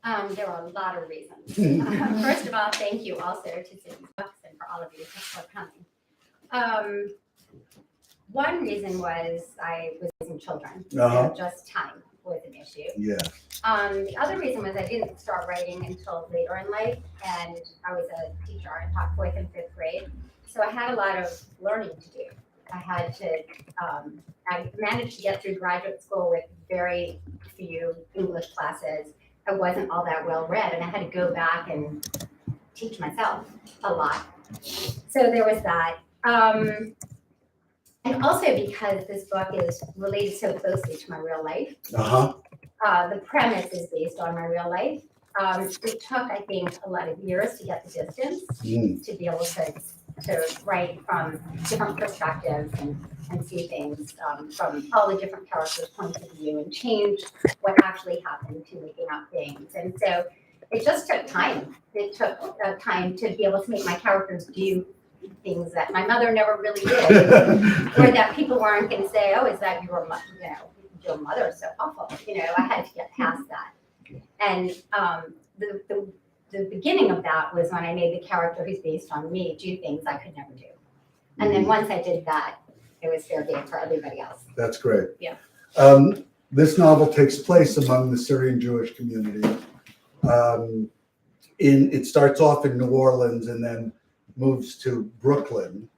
There are a lot of reasons. First of all, thank you also to Zibby Books and for all of you for coming. One reason was I was raising children, so just time was an issue. Yeah. The other reason was I didn't start writing until later in life, and I was a teacher. I taught 4th and 5th grade, so I had a lot of learning to do. I had to, I managed to get through graduate school with very few English classes. I wasn't all that well read, and I had to go back and teach myself a lot. So there was that. And also because this book is related so closely to my real life. The premise is based on my real life. It took, I think, a lot of years to get the distance to be able to write from different perspectives and see things from all the different characters' points of view and change what actually happened to making up things. And so it just took time. It took time to be able to make my characters do things that my mother never really did, or that people weren't going to say, "Oh, is that your mother? You know, your mother is so awful." You know, I had to get past that. And the beginning of that was when I made the character who's based on me do things I could never do. And then once I did that, it was fair game for everybody else. That's great. Yeah. This novel takes place among the Syrian Jewish community. It starts off in New Orleans and then moves to Brooklyn,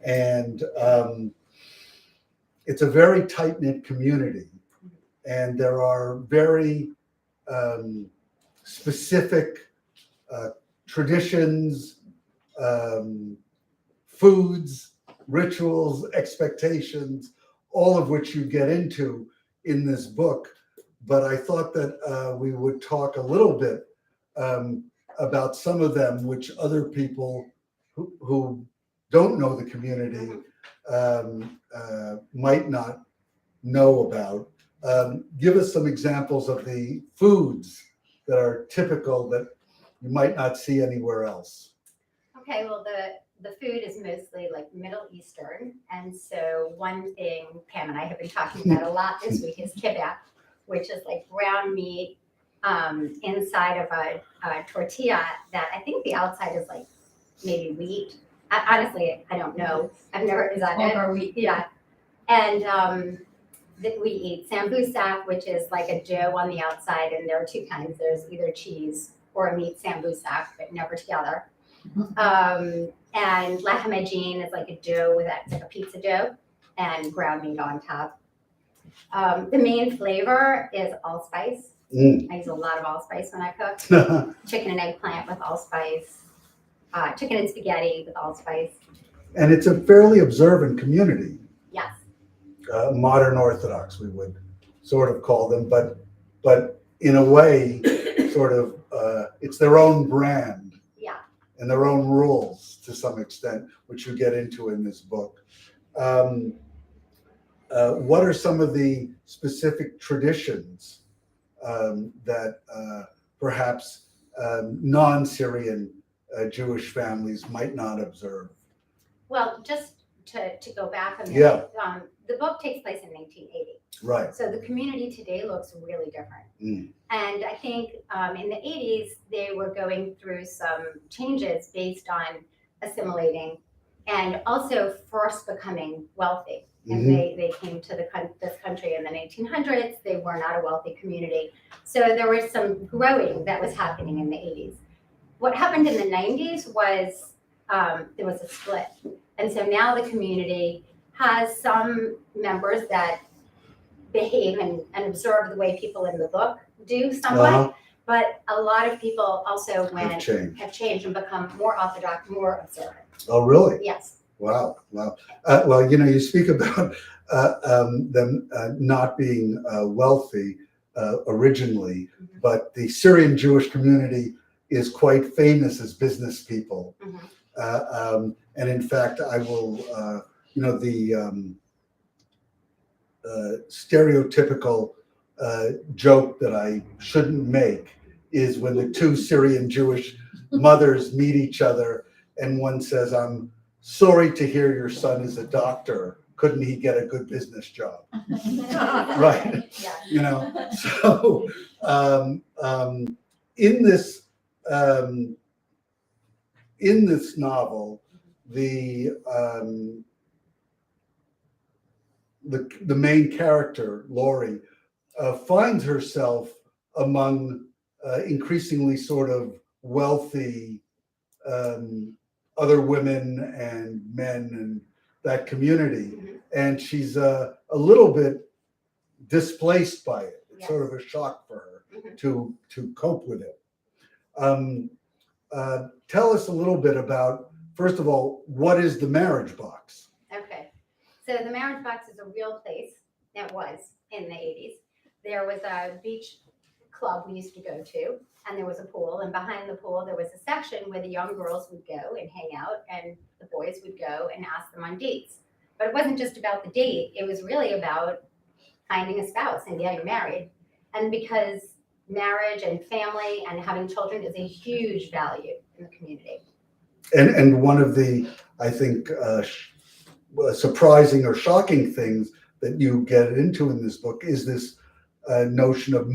and it's a very tight-knit community, and there are very specific traditions, foods, rituals, expectations, all of which you get into in this book. But I thought that we would talk a little bit about some of them, which other people who don't know the community might not know about. Give us some examples of the foods that are typical that you might not see anywhere else. Okay, well, the food is mostly like Middle Eastern. And so one thing Pam and I have been talking about a lot this week is kibbeh, which is like ground meat inside of a tortilla that I think the outside is like maybe wheat. Honestly, I don't know. I've never done it. Wheat. Yeah. And we eat sambusak, which is like a dough on the outside, and there are two kinds. There's either cheese or a meat sambusak, but never together. And lahamajin is like a dough it's like a pizza dough and ground meat on top. The main flavor is allspice. I use a lot of allspice when I cook. Chicken and eggplant with allspice. Chicken and spaghetti with allspice. And it's a fairly observant community. Yes. Modern Orthodox, we would sort of call them, but in a way, sort of, it's their own brand. Yeah. And their own rules to some extent, which you get into in this book. What are some of the specific traditions that perhaps non-Syrian Jewish families might not observe? Well, just to go back a minute, the book takes place in 1980. Right. So the community today looks really different. And I think in the 80s, they were going through some changes based on assimilating and also first becoming wealthy. And they came to this country in the 1900s. They were not a wealthy community. So there was some growing that was happening in the 80s. What happened in the 90s was there was a split. And so now the community has some members that behave and observe the way people in the book do somewhat. But a lot of people also have changed and become more orthodox, more observant. Oh, really? Yes. Wow. Well, you speak about them not being wealthy originally, but the Syrian Jewish community is quite famous as business people. And in fact, I will, the stereotypical joke that I shouldn't make is when the two Syrian Jewish mothers meet each other and one says, "I'm sorry to hear your son is a doctor. Couldn't he get a good business job?" Right. Yeah. So in this novel, the main character, Laurie, finds herself among increasingly sort of wealthy other women and men and that community, and she's a little bit displaced by it. It's sort of a shock for her to cope with it. Tell us a little bit about, first of all, what is the Marriage Box? Okay, so the Marriage Box is a real place. It was in the 80s. There was a beach club we used to go to, and there was a pool, and behind the pool there was a section where the young girls would go and hang out, and the boys would go and ask them on dates. But it wasn't just about the date, it was really about finding a spouse and getting married. And because marriage and family and having children is a huge value in the community. And one of the, I think, surprising or shocking things that you get into in this book is this notion of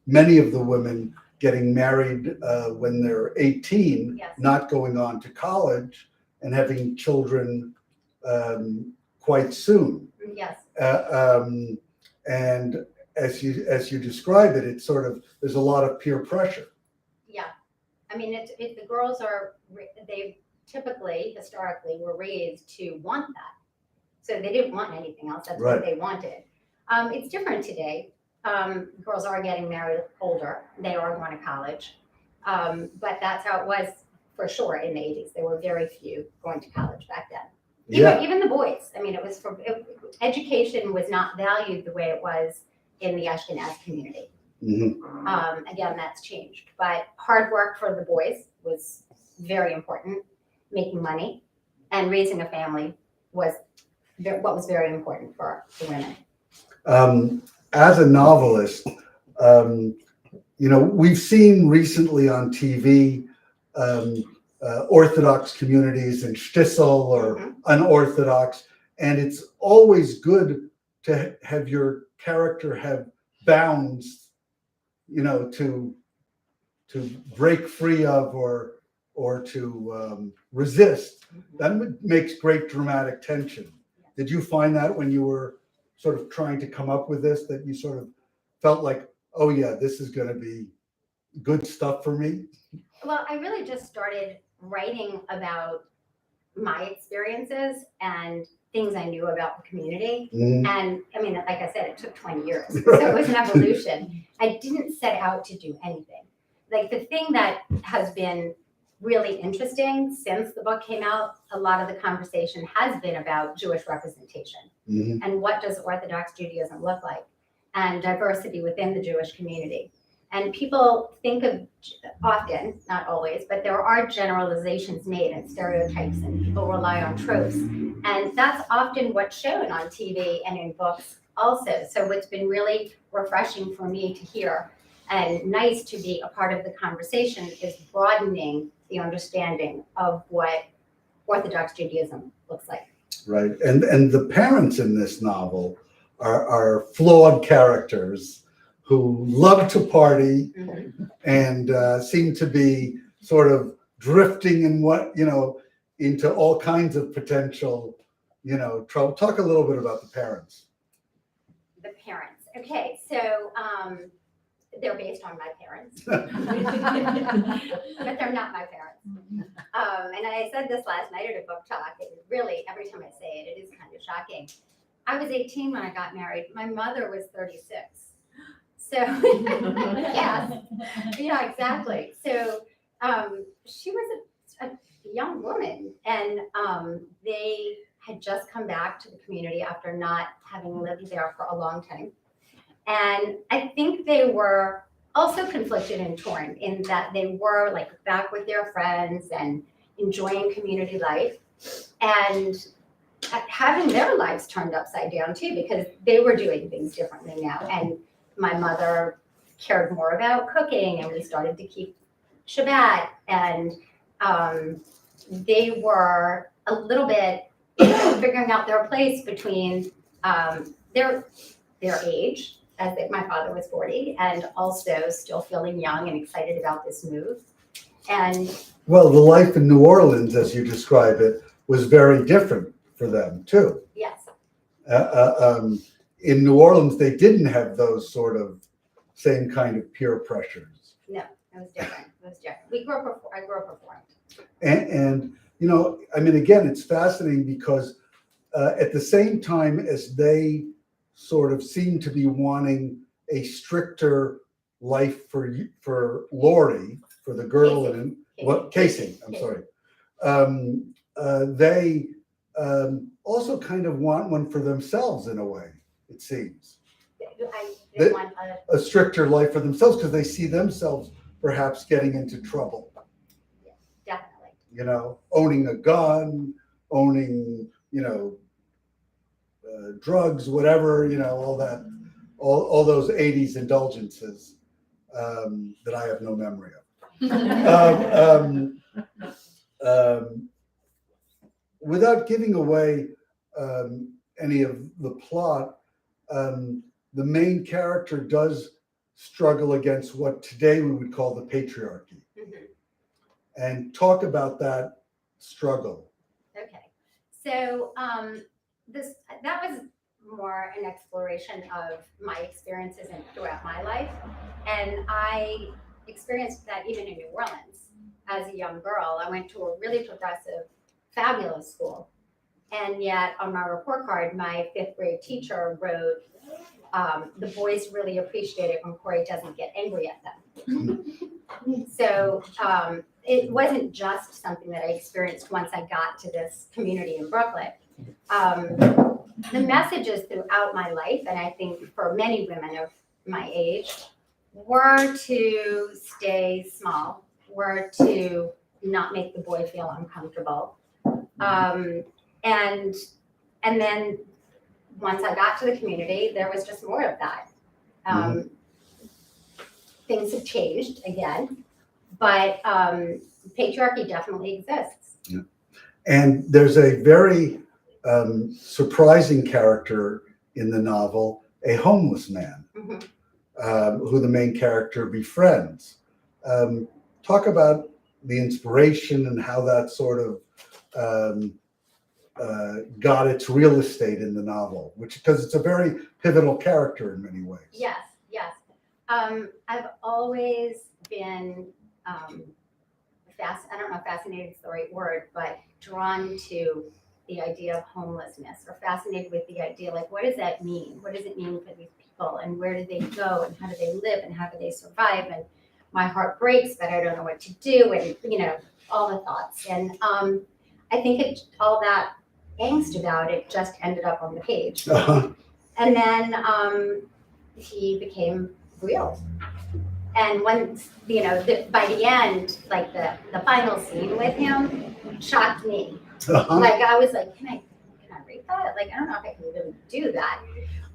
many of the women getting married when they're 18, Yes. not going on to college and having children quite soon. Yes. And as you describe it, it's sort of, there's a lot of peer pressure. Yeah, I mean, the girls they typically, historically, were raised to want that. So they didn't want anything else, that's what they wanted. It's different today. Girls are getting married older, they are going to college. But that's how it was for sure in the 80s. There were very few going to college back then. Even the boys. I mean, education was not valued the way it was in the Ashkenaz community. Again, that's changed. But hard work for the boys was very important. Making money and raising a family was what was very important for the women. As a novelist, we've seen recently on TV Orthodox communities and shtisel or unorthodox, and it's always good to have your character have bounds, to break free of or to resist. That makes great dramatic tension. Did you find that when you were sort of trying to come up with this, that you sort of felt like, oh yeah, this is going to be good stuff for me? Well, I really just started writing about my experiences and things I knew about the community. And I mean, like I said, it took 20 years. So it was an evolution. I didn't set out to do anything. Like, the thing that has been really interesting since the book came out, a lot of the conversation has been about Jewish representation and what does Orthodox Judaism look like, and diversity within the Jewish community. And people think of, often, not always, but there are generalizations made and stereotypes, and people rely on tropes. And that's often what's shown on TV and in books also. So it's been really refreshing for me to hear and nice to be a part of the conversation is broadening the understanding of what Orthodox Judaism looks like. Right. And the parents in this novel are flawed characters who love to party and seem to be sort of drifting into all kinds of potential, trouble. Talk a little bit about the parents. The parents. Okay, so they're based on my parents, but they're not my parents. And I said this last night at a book talk, and really every time I say it, it is kind of shocking. I was 18 when I got married. My mother was 36. So, yes, yeah, exactly. So she was a young woman, and they had just come back to the community after not having lived there for a long time. And I think they were also conflicted and torn in that they were like back with their friends and enjoying community life, and having their lives turned upside down too, because they were doing things differently now. And my mother cared more about cooking, and we started to keep Shabbat, and they were a little bit figuring out their place between their age as if my father was 40, and also still feeling young and excited about this move. And well, the life in New Orleans, as you describe it, was very different for them too. yes, In New Orleans, they didn't have those sort of same kind of peer pressures. no, it was different. It was different. I grew up reformed. And you know, I mean, again, it's fascinating because at the same time as they sort of seem to be wanting a stricter life for Lori, for the girl in what Casey, I'm sorry. They also kind of want one for themselves in a way, it seems. I want a stricter life for themselves because they see themselves perhaps getting into trouble. definitely. You know, owning a gun, owning, you know, drugs, whatever, you know, all that, all those 80s indulgences that I have no memory of. Without giving away any of the plot, the main character does struggle against what today we would call the patriarchy. Mm-hmm. And talk about that struggle. Okay, so that was more an exploration of my experiences and throughout my life, and I experienced that even in New Orleans as a young girl. I went to a really progressive, fabulous school, and yet on my report card, my 5th grade teacher wrote, "The boys really appreciate it when Corie doesn't get angry at them." So it wasn't just something that I experienced once I got to this community in Brooklyn. The messages throughout my life, and I think for many women of my age, were to stay small, were to not make the boy feel uncomfortable. And then once I got to the community, there was just more of that. Things have changed again, but patriarchy definitely exists. Yeah. And there's a very surprising character in the novel, a homeless man, who the main character befriends. Talk about the inspiration and how that sort of got its real estate in the novel, because it's a very pivotal character in many ways. Yes, yes. I've always been I don't know if fascinated is the right word, but drawn to the idea of homelessness, or fascinated with the idea, like, what does that mean? What does it mean for these people, and where do they go, and how do they live, and how do they survive? And my heart breaks, but I don't know what to do, and you know, all the thoughts. And I think all that angst about it just ended up on the page. And then he became real. And once, you know, by the end, like the final scene with him shocked me. Like, I was like, can I read that? Like, I don't know if I can really do that.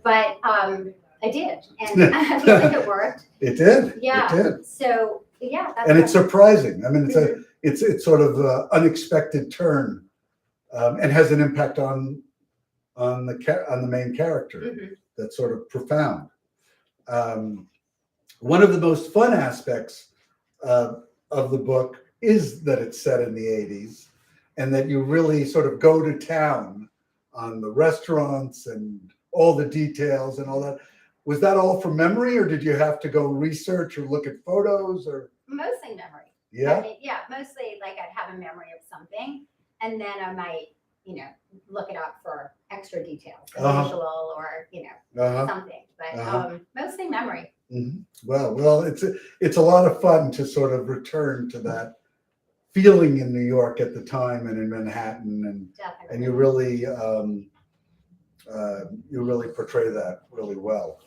But I did. And I feel like it worked. It did. Yeah. It did. So, yeah. And it's surprising. I mean, it's sort of an unexpected turn, and has an impact on the main character. That's sort of profound. One of the most fun aspects of the book is that it's set in the 80s, and that you really sort of go to town on the restaurants and all the details and all that. Was that all from memory, or did you have to go research or look at photos? Or mostly memory. Yeah. I mean, yeah, mostly like I'd have a memory of something, and then I might, you know, look it up for extra details, visual or, you know, something. But mostly memory. Well, it's a lot of fun to sort of return to that feeling in New York at the time and in Manhattan, and you really portray that really well.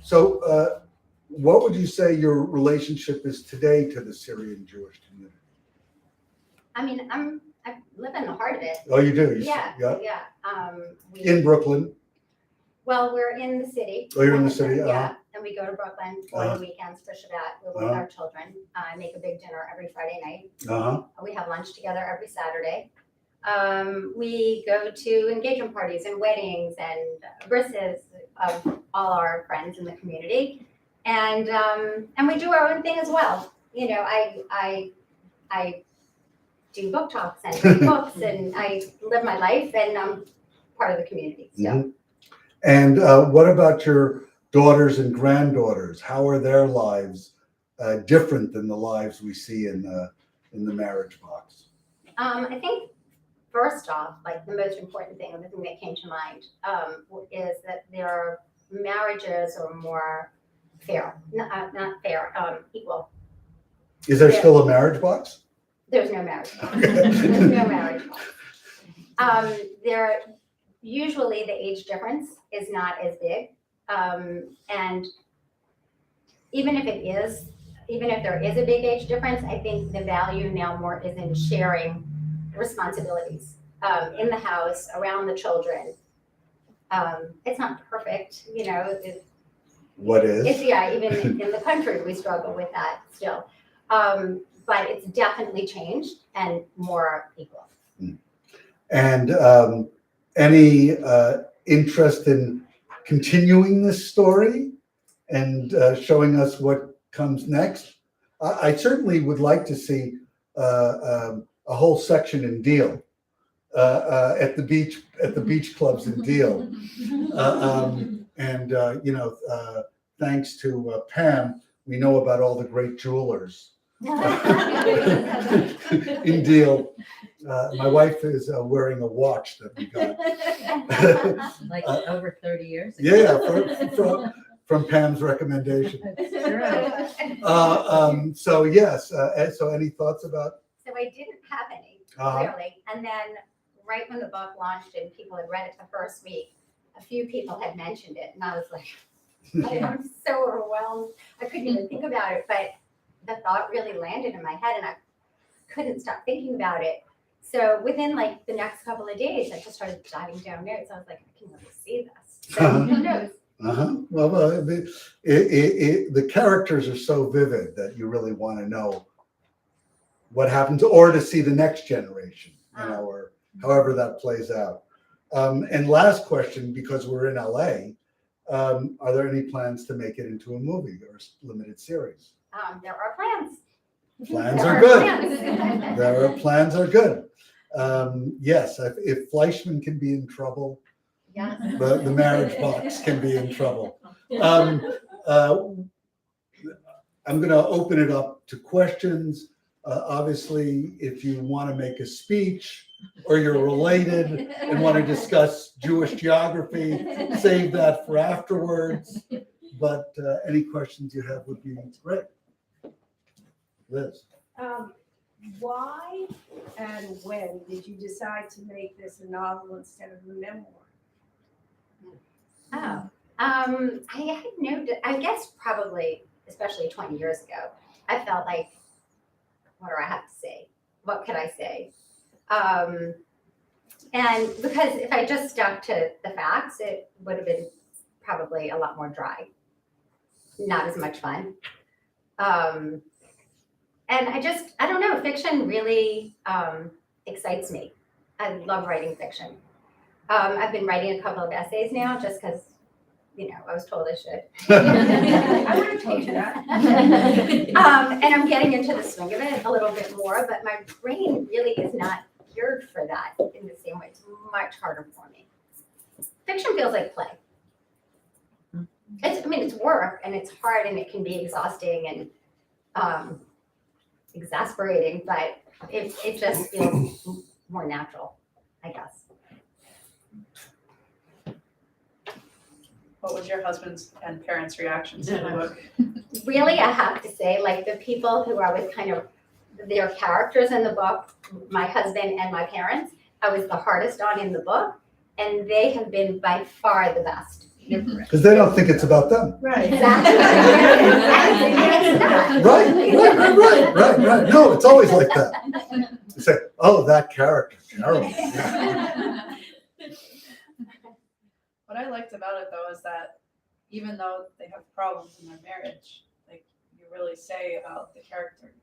So what would you say your relationship is today to the Syrian Jewish community? I mean, I live in the heart of it. Oh, you do? Yeah. In Brooklyn? Well, we're in the city. Oh, you're in the city? Yeah, and we go to Brooklyn on the weekends for Shabbat. We're with our children. I make a big dinner every Friday night. We have lunch together every Saturday. We go to engagement parties and weddings and brisses of all our friends in the community, and we do our own thing as well. You know, I do book talks and read books, and I live my life, and I'm part of the community. So. Mm-hmm. And what about your daughters and granddaughters? How are their lives different than the lives we see in the marriage box? I think first off, like the most important thing, and the thing that came to mind, is that their marriages are more fair, not fair, equal. Is there still a marriage box? There's no marriage box. There's no marriage box. There usually the age difference is not as big, and even if there is a big age difference, I think the value now more is in sharing responsibilities in the house, around the children. It's not perfect, you know. What is? Even in the country, we struggle with that still. But it's definitely changed and more equal. And any interest in continuing this story and showing us what comes next? I certainly would like to see a whole section in Deal at the beach clubs in Deal, and you know, thanks to Pam, we know about all the great jewelers in Deal. My wife is wearing a watch that we got. Like over 30 years ago. Yeah, from Pam's recommendation. That's So yes, so any thoughts about? So I didn't have any, really. And then right when the book launched and people had read it the first week, a few people had mentioned it. And I was like, I'm so overwhelmed. I couldn't even think about it. But the thought really landed in my head and I couldn't stop thinking about it. So within like the next couple of days, I just started jotting down notes. I was like, I can really see this. So who knows? Well, the characters are so vivid that you really want to know what happens, or to see the next generation, you know, or however that plays out. And last question, because we're in LA, are there any plans to make it into a movie or a limited series? There are plans. Plans are good. Plans are good. Yes, if Fleischman can be in trouble, yes, the marriage box can be in trouble. I'm going to open it up to questions. Obviously, if you want to make a speech or you're related and want to discuss Jewish geography, save that for afterwards. But any questions you have would be great. Liz. Why and when did you decide to make this a novel instead of a memoir? I guess probably, especially 20 years ago, I felt like, what do I have to say? What could I say? And because if I just stuck to the facts, it would have been probably a lot more dry, not as much fun. And I don't know, fiction really excites me. I love writing fiction. I've been writing a couple of essays now just because, you know, I was told I should. I would have told you that. And I'm getting into the swing of it a little bit more, but my brain really is not geared for that in the same way. It's much harder for me. Fiction feels like play. It's work and it's hard and it can be exhausting and exasperating, but it just feels more natural, I guess. What was your husband's and parents' reactions to the book? Really, I have to say, like the people who I was kind of their characters in the book, my husband and my parents, I was the hardest on in the book, and they have been by far the best. Because they don't think it's about them. Right. Exactly. Right. No, it's always like that. You say, oh, that character, terrible. What I liked about it though is that even though they have problems in their marriage, like you really say about the character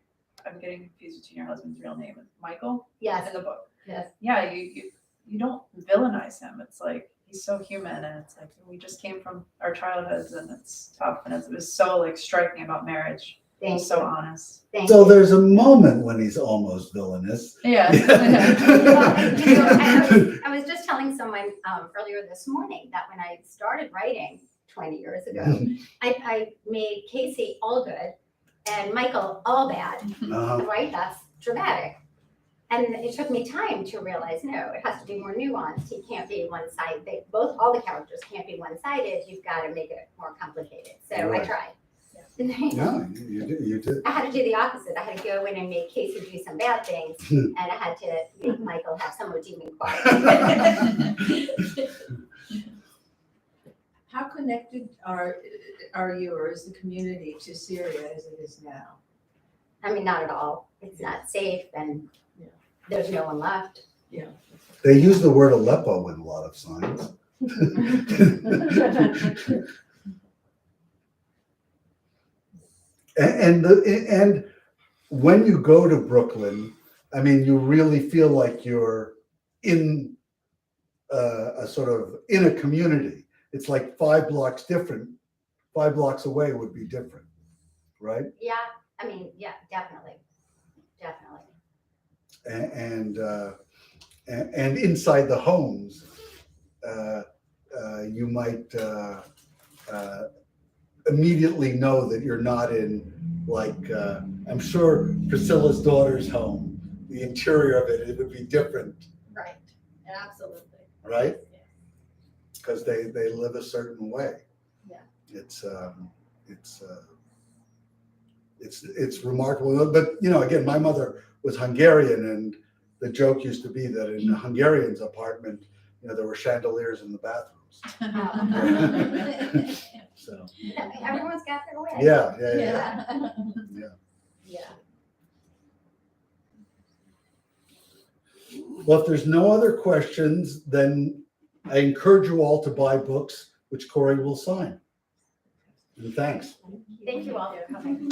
I'm getting confused between your husband's real name and Michael Yes, in the book. yes. Yeah, you don't villainize him. It's like he's so human, and it's like we just came from our childhoods, and it's tough, and it was so like striking about marriage. Thank He's so you. honest. Thank So you. there's a moment when he's almost villainous. Yeah. I was just telling someone earlier this morning that when I started writing 20 years ago, I made Casey all good and Michael all bad, right? That's dramatic. And it took me time to realize, no, it has to be more nuanced. He can't be one-sided. All the characters can't be one-sided. You've got to make it more complicated. So Right. I tried. Yeah, you did. I had to do the opposite. I had to go in and make Casey do some bad things, and I had to make Michael have some redeeming qualities. How connected are you or is the community to Syria as it is now? I mean, not at all. It's not safe, and there's no one left. Yeah. They use the word Aleppo in a lot of signs. And when you go to Brooklyn, I mean, you really feel like you're in a sort of in a community. It's like 5 blocks away would be different, right? Yeah, I mean, yeah, definitely. And inside the homes, you might immediately know that you're not in, like, I'm sure Priscilla's daughter's home, the interior of it would be different, Right, absolutely. right? Because they live a certain way. Yeah. It's remarkable. But, you know, again, my mother was Hungarian, and the joke used to be that in a Hungarian's apartment, you know, there were chandeliers in the bathrooms. So Everyone's got their way. yeah. Well, if there's no other questions, then I encourage you all to buy books, which Corie will sign. And thanks. Thank you all for coming.